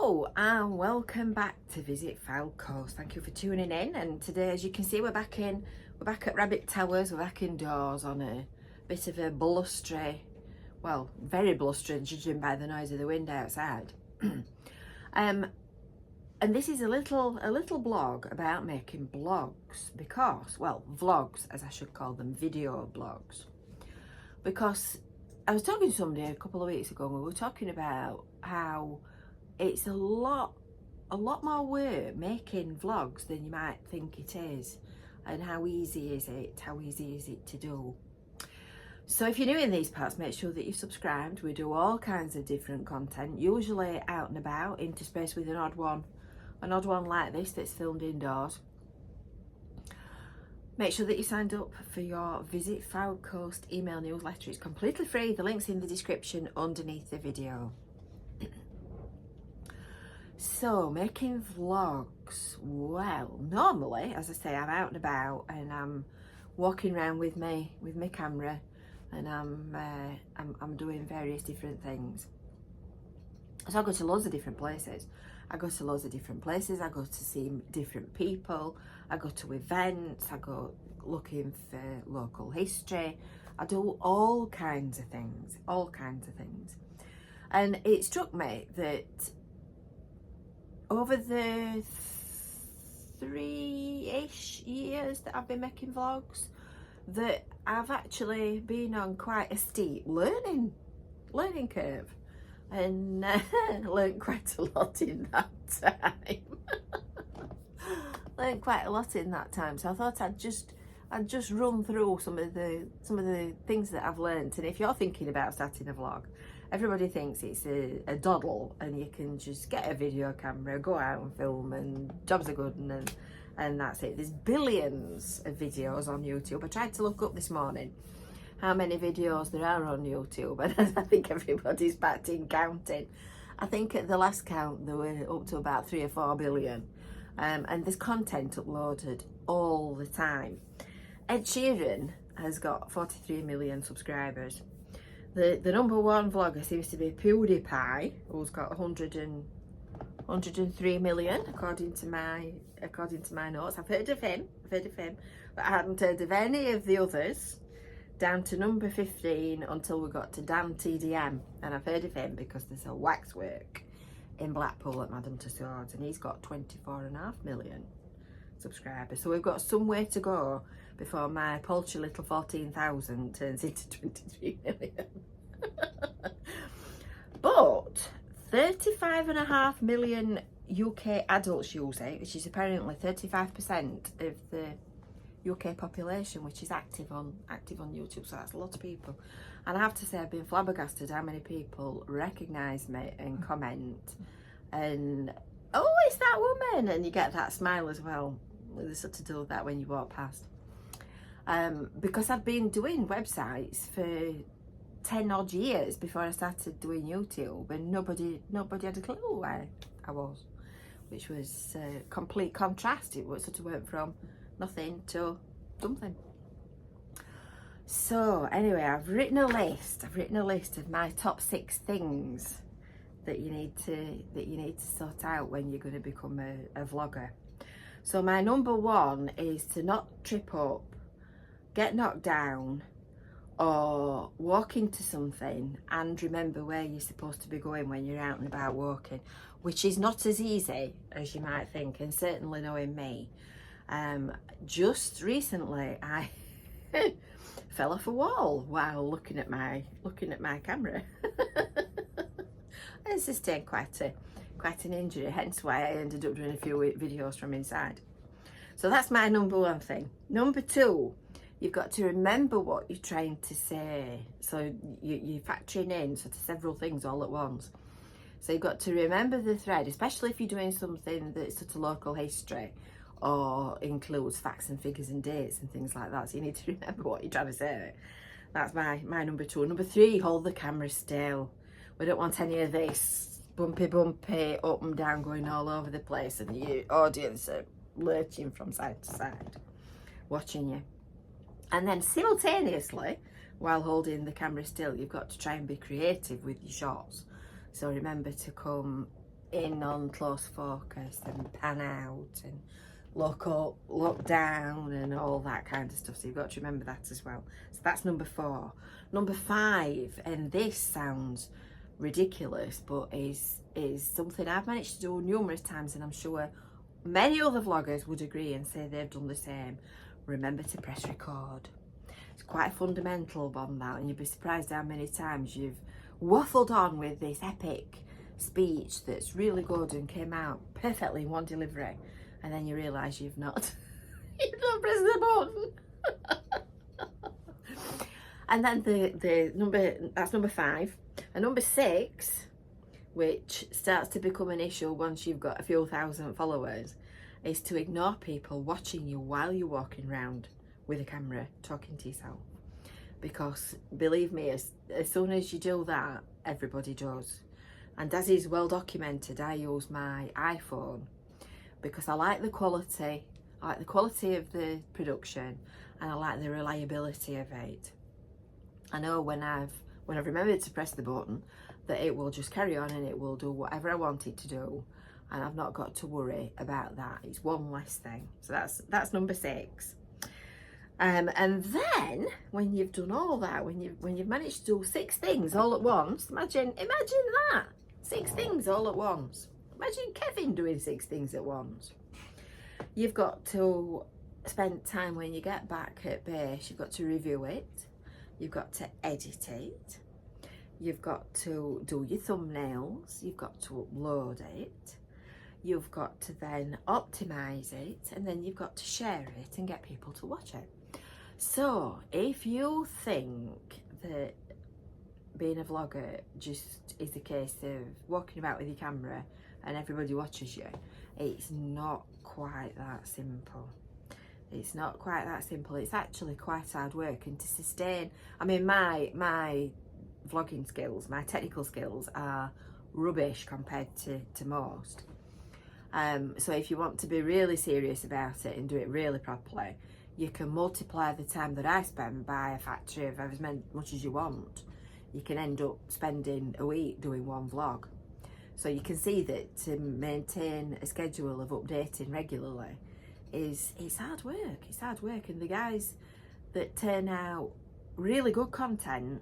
Hello and welcome back to Visit Fowl Coast. Thank you for tuning in, and today, as you can see, we're back at Rabbit Towers. We're back indoors on a bit of a blustery, well, very blustery judging by the noise of the wind outside. And this is a little blog about making blogs, because, well, vlogs as I should call them, video blogs, because I was talking to somebody a couple of weeks ago and we were talking about how it's a lot more work making vlogs than you might think it is, and how easy is it to do. So if you're new in these parts, make sure that you're subscribed. We do all kinds of different content, usually out and about, interspersed with an odd one like this that's filmed indoors. Make sure that you signed up for your Visit Fowl Coast email newsletter. It's completely free. The link's in the description underneath the video. So, making vlogs. Well, normally, as I say, I'm out and about and I'm walking around with my camera, and I'm doing various different things. So I go to loads of different places. I go to see different people. I go to events. I go looking for local history. I do all kinds of things. And it struck me that over the 3-ish years that I've been making vlogs, that I've actually been on quite a steep learning curve, and learned quite a lot in that time. So I thought I'd just run through some of the things that I've learned. And if you're thinking about starting a vlog, everybody thinks it's a doddle and you can just get a video camera, go out and film, and jobs are good, and that's it. There's billions of videos on YouTube. I tried to look up this morning how many videos there are on YouTube, and I think everybody's back in counting. I think at the last count there were up to about 3 or 4 billion, and there's content uploaded all the time. Ed Sheeran has got 43 million subscribers. The number one vlogger seems to be PewDiePie, who's got 103 million according to my notes. I've heard of him, but I hadn't heard of any of the others, down to number 15 until we got to Dan TDM, and I've heard of him because there's a waxwork in Blackpool at Madame Tussauds, and he's got 24.5 million subscribers. So we've got some way to go before my paltry little 14,000 turns into 23 million. But 35.5 million UK adults use it, which is apparently 35% of the UK population, which is active on YouTube. So that's a lot of people, and I have to say I've been flabbergasted how many people recognise me and comment, and oh, it's that woman, and you get that smile as well. There's sort of do that when you walk past, because I've been doing websites for 10 odd years before I started doing YouTube, and nobody had a clue where I was, which was a complete contrast. It sort of went from nothing to something. So anyway, I've written a list of my top 6 things that you need to sort out when you're going to become a vlogger. So my number 1 is to not trip up, get knocked down, or walk into something and remember where you're supposed to be going when you're out and about walking, which is not as easy as you might think, and certainly knowing me. Just recently I fell off a wall while looking at my camera and sustained quite an injury, hence why I ended up doing a few videos from inside. So that's my number 1 thing. Number 2, you've got to remember what you're trying to say. So you're factoring in sort of several things all at once. So you've got to remember the thread, especially if you're doing something that's sort of local history or includes facts and figures and dates and things like that. So you need to remember what you're trying to say. That's my number 2. Number 3, hold the camera still. We don't want any of this bumpy, up and down, going all over the place, and the audience are lurching from side to side, watching you. And then simultaneously, while holding the camera still, you've got to try and be creative with your shots. So remember to come in on close focus and pan out and look up, look down and all that kind of stuff. So you've got to remember that as well. So that's number 4. Number 5, and this sounds ridiculous, but is something I've managed to do numerous times, and I'm sure many other vloggers would agree and say they've done the same. Remember to press record. It's quite a fundamental one, that, and you'd be surprised how many times you've waffled on with this epic speech that's really good and came out perfectly in one delivery, and then you realise you've not you've not pressed the button. And then that's number 5. And number 6, which starts to become an issue once you've got a few thousand followers, is to ignore people watching you while you're walking around with a camera talking to yourself. Because believe me, as soon as you do that, everybody does. And as is well documented, I use my iPhone because I like the quality. I like the quality of the production, and I like the reliability of it. I know when I've remembered to press the button, that it will just carry on and it will do whatever I want it to do, and I've not got to worry about that. It's one less thing. So that's number 6. And then when you've done all that, when you've managed to do 6 things all at once, imagine that, 6 things all at once. Imagine Kevin doing 6 things at once. You've got to spend time when you get back at base. You've got to review it. You've got to edit it. You've got to do your thumbnails. You've got to upload it. You've got to then optimize it, and then you've got to share it and get people to watch it. So if you think that being a vlogger just is a case of walking about with your camera and everybody watches you, it's not quite that simple. It's not quite that simple. It's actually quite hard work, and to sustain, I mean, my vlogging skills, my technical skills are rubbish compared to most. So if you want to be really serious about it and do it really properly, you can multiply the time that I spend by a factor of as much as you want. You can end up spending a week doing one vlog. So you can see that to maintain a schedule of updating regularly it's hard work. It's hard work, and the guys that turn out really good content,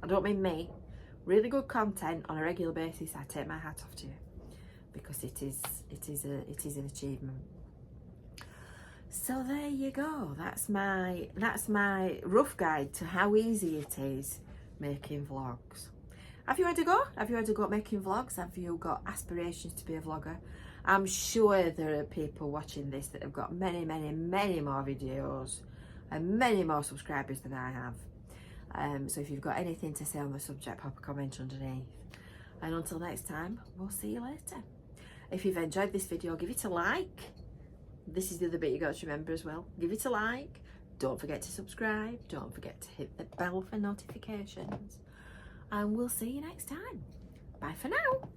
I don't mean me, really good content on a regular basis, I take my hat off to you, because it is an achievement. So there you go. That's my rough guide to how easy it is making vlogs. Have you had a go? Have you had a go at making vlogs? Have you got aspirations to be a vlogger? I'm sure there are people watching this that have got many more videos and many more subscribers than I have. So if you've got anything to say on the subject, pop a comment underneath. And until next time, we'll see you later. If you've enjoyed this video, give it a like. This is the other bit you got to remember as well. Give it a like. Don't forget to subscribe. Don't forget to hit the bell for notifications. And we'll see you next time. Bye for now.